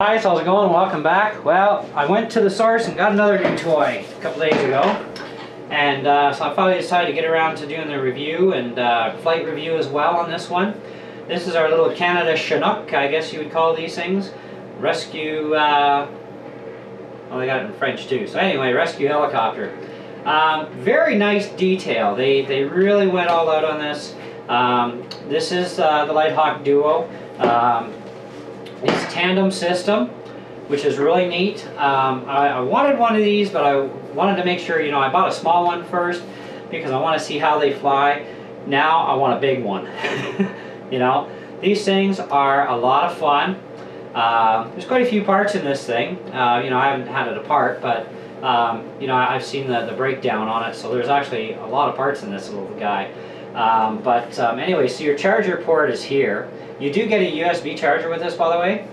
Hi, how's it going? Welcome back. Well, I went to the source and got another new toy a couple days ago. And so I finally decided to get around to doing the review and flight review as well on this one. This is our little Canada Chinook, I guess you would call these things. Rescue, well they got it in French too. So anyway, rescue helicopter. Very nice detail. They really went all out on this. This is the LiteHawk Duo. It's tandem system, which is really neat. I wanted one of these, but I wanted to make sure, you know, I bought a small one first because I want to see how they fly. Now I want a big one. You know, these things are a lot of fun. There's quite a few parts in this thing. You know, I haven't had it apart, but you know, I've seen the breakdown on it, so there's actually a lot of parts in this little guy. Anyway, so your charger port is here. You do get a USB charger with this, by the way.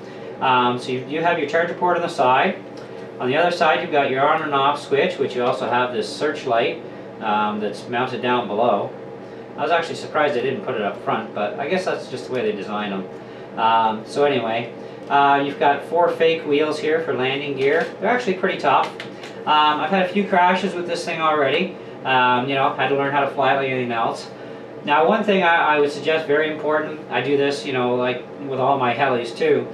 So you have your charger port on the side. On the other side, you've got your on and off switch, which you also have this searchlight that's mounted down below. I was actually surprised they didn't put it up front, but I guess that's just the way they designed them. So anyway, you've got 4 fake wheels here for landing gear. They're actually pretty tough. I've had a few crashes with this thing already. You know, had to learn how to fly like anything else. Now, one thing I would suggest, very important, I do this, you know, like with all my helis too,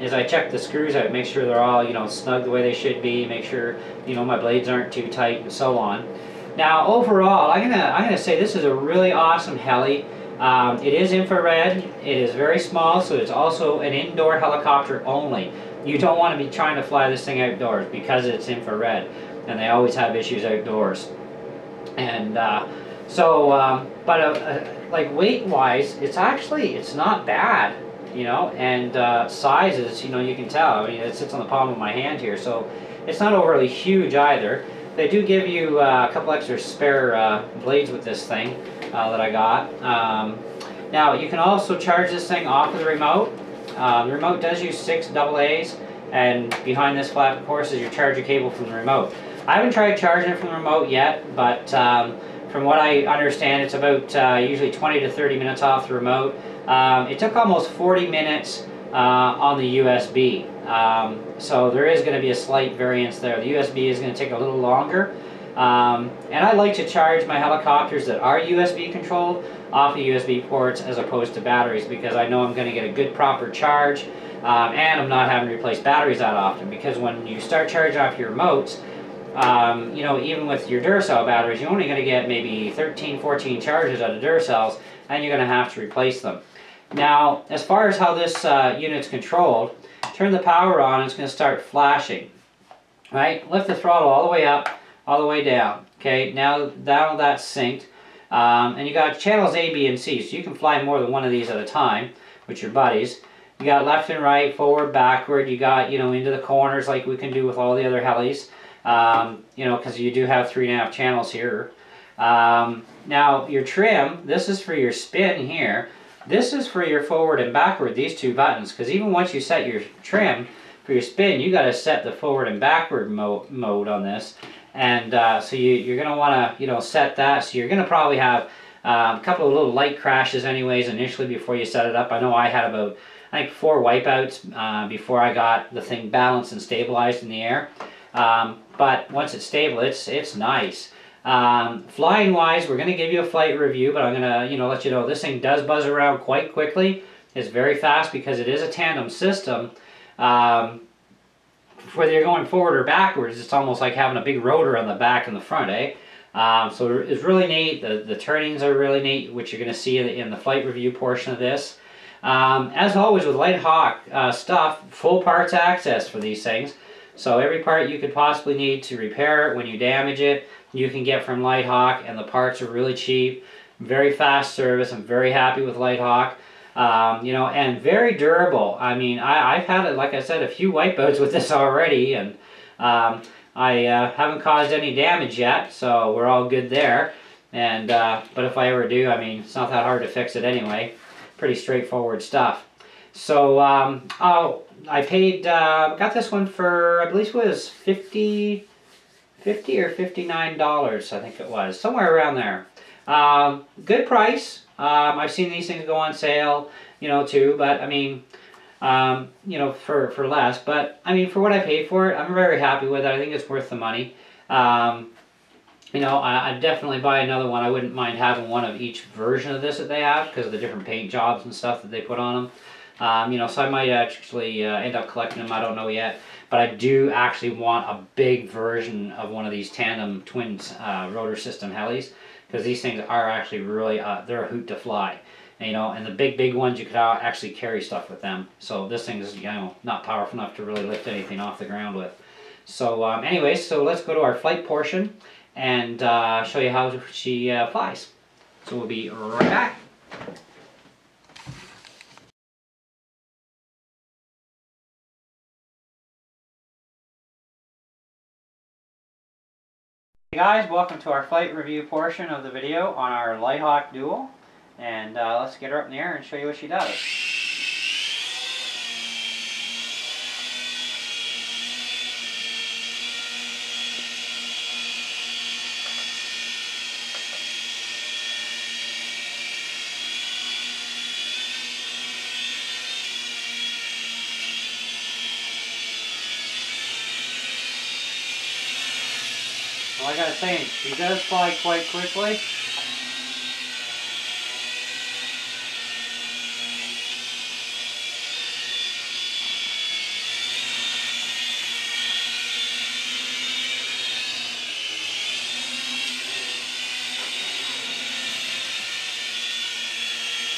is I check the screws out, make sure they're all, you know, snug the way they should be, make sure, you know, my blades aren't too tight and so on. Now, overall, I'm gonna say this is a really awesome heli. It is infrared, it is very small, so it's also an indoor helicopter only. You don't want to be trying to fly this thing outdoors because it's infrared, and they always have issues outdoors. And like weight-wise, it's not bad, you know, and sizes, you know, you can tell. I mean, it sits on the palm of my hand here, so it's not overly huge either. They do give you a couple extra spare blades with this thing that I got. Now, you can also charge this thing off of the remote. The remote does use 6 AA's, and behind this flap, of course, is your charger cable from the remote. I haven't tried charging it from the remote yet, but from what I understand, it's about usually 20 to 30 minutes off the remote. It took almost 40 minutes on the USB. So there is going to be a slight variance there. The USB is going to take a little longer. And I like to charge my helicopters that are USB controlled off of USB ports as opposed to batteries, because I know I'm going to get a good proper charge, and I'm not having to replace batteries that often, because when you start charging off your remotes, you know, even with your Duracell batteries, you're only going to get maybe 13, 14 charges out of Duracells, and you're going to have to replace them. Now, as far as how this unit's controlled, turn the power on, it's going to start flashing. Right? Lift the throttle all the way up, all the way down. Okay, now that's synced. And you got channels A, B, and C, so you can fly more than one of these at a time with your buddies. You got left and right, forward, backward. You got, you know, into the corners like we can do with all the other helis. You know, because you do have 3.5 channels here. Now, your trim, this is for your spin here. This is for your forward and backward, these 2 buttons, because even once you set your trim for your spin, you got to set the forward and backward mode on this. And so you're going to want to, you know, set that. So you're going to probably have a couple of little light crashes anyways initially before you set it up. I know I had about, I think, 4 wipeouts before I got the thing balanced and stabilized in the air. But once it's stable, it's nice. Flying wise, we're going to give you a flight review, but I'm going to, you know, let you know this thing does buzz around quite quickly. It's very fast because it is a tandem system. Whether you're going forward or backwards, it's almost like having a big rotor on the back and the front, eh? So it's really neat. The turnings are really neat, which you're going to see in the flight review portion of this. As always with LiteHawk stuff, full parts access for these things. So every part you could possibly need to repair it when you damage it, you can get from LiteHawk, and the parts are really cheap. Very fast service. I'm very happy with LiteHawk. You know, and very durable. I mean, I've had, like I said, a few wipeouts with this already, and I haven't caused any damage yet, so we're all good there. And but if I ever do, I mean, it's not that hard to fix it anyway. Pretty straightforward stuff. So I paid, got this one for, I believe it was $50 or $59, I think it was, somewhere around there. Good price. I've seen these things go on sale, you know, too, but I mean, you know, for less. But I mean, for what I paid for it, I'm very happy with it. I think it's worth the money. You know, I'd definitely buy another one. I wouldn't mind having one of each version of this that they have because of the different paint jobs and stuff that they put on them. You know, so I might actually end up collecting them. I don't know yet. But I do actually want a big version of one of these tandem twins rotor system helis, because these things are actually really, they're a hoot to fly. And, you know, and the big ones, you could actually carry stuff with them. So this thing is, you know, not powerful enough to really lift anything off the ground with. So anyways, so let's go to our flight portion and show you how she flies. So we'll be right back. Hey guys, welcome to our flight review portion of the video on our LiteHawk Dual. And let's get her up in the air and show you what she does. Well, I gotta say, she does fly quite quickly.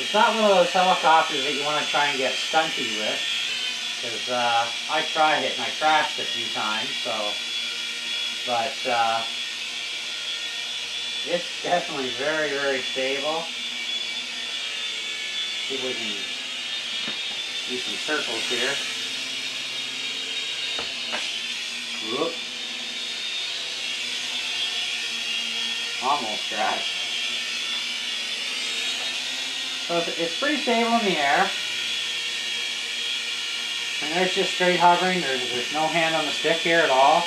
It's not one of those helicopters that you want to try and get stunty with, because I tried it and I crashed a few times, so, but it's definitely very stable. See if we can do some circles here. Whoop. Almost crashed. So it's pretty stable in the air. And there's just straight hovering. There's no hand on the stick here at all.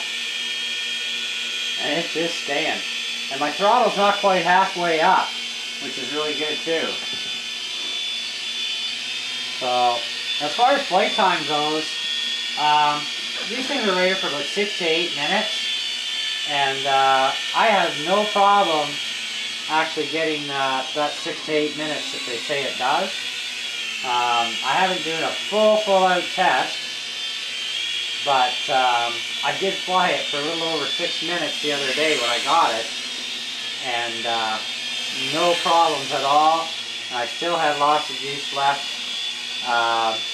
And it's just staying. And my throttle's not quite halfway up, which is really good too. So, as far as flight time goes, these things are rated for about 6 to 8 minutes. And I have no problem actually getting that 6 to 8 minutes that they say it does. I haven't done a full out test, but I did fly it for a little over 6 minutes the other day when I got it, and no problems at all. I still had lots of juice left,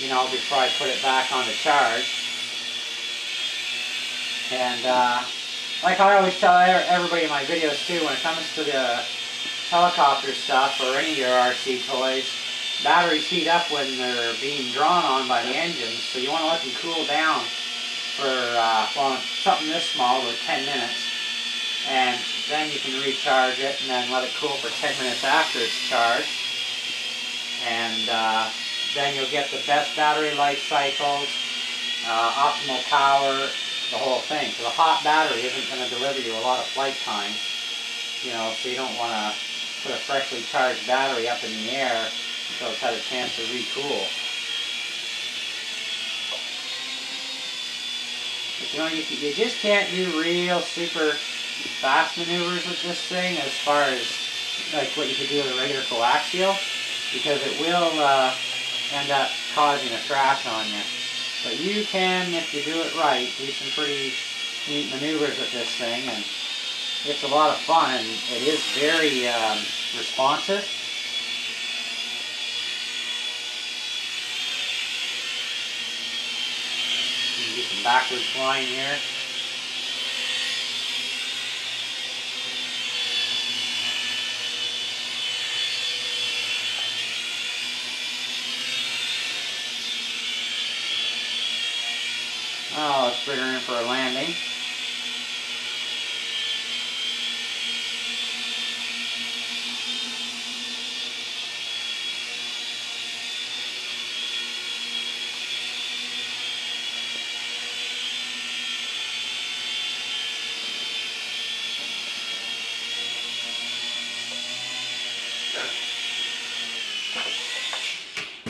you know, before I put it back on the charge. And like I always tell everybody in my videos too, when it comes to the helicopter stuff or any of your RC toys, batteries heat up when they're being drawn on by the engines, so you want to let them cool down for, well, something this small, with 10 minutes, and then you can recharge it and then let it cool for 10 minutes after it's charged, and then you'll get the best battery life cycles, optimal power, the whole thing. So the hot battery isn't going to deliver you a lot of flight time, you know, so you don't want to put a freshly charged battery up in the air until it's had a chance to recool. But you know, you just can't do real super fast maneuvers with this thing as far as like what you could do with a regular coaxial, because it will end up causing a crash on you. But you can, if you do it right, do some pretty neat maneuvers with this thing, and it's a lot of fun, and it is very responsive. You can do some backwards flying here. Oh, let's bring her in for a landing.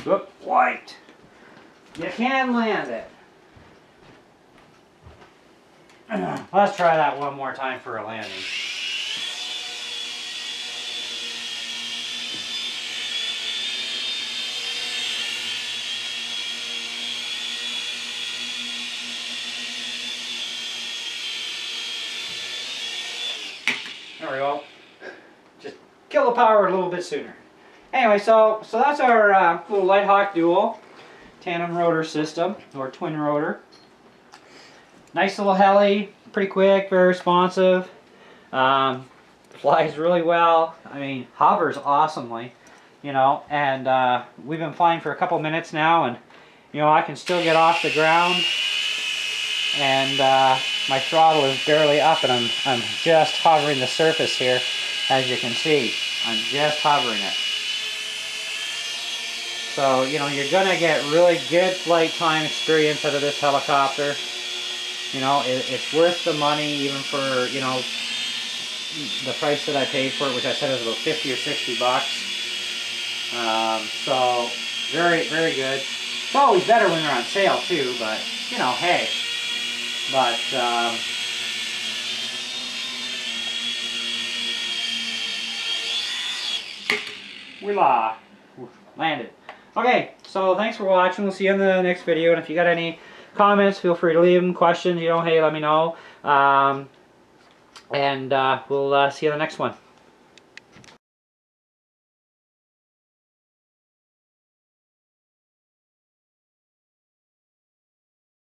Whoop, white. You can land it. Let's try that one more time for a landing. There we go. Just kill the power a little bit sooner. Anyway, so that's our little LiteHawk Dual tandem rotor system, or twin rotor. Nice little heli, pretty quick, very responsive. Flies really well. I mean, hovers awesomely, you know. And we've been flying for a couple minutes now, and you know, I can still get off the ground. And my throttle is barely up, and I'm just hovering the surface here, as you can see. I'm just hovering it. So, you know, you're going to get really good flight time experience out of this helicopter. You know, it's worth the money, even for, you know, the price that I paid for it, which I said was about 50 or 60 bucks. So, very, very good. It's always better when they're on sale, too, but, you know, hey. But, voila, landed. Okay, so thanks for watching. We'll see you in the next video. And if you got any comments, feel free to leave them. Questions, you know, hey, let me know. We'll see you in the next one.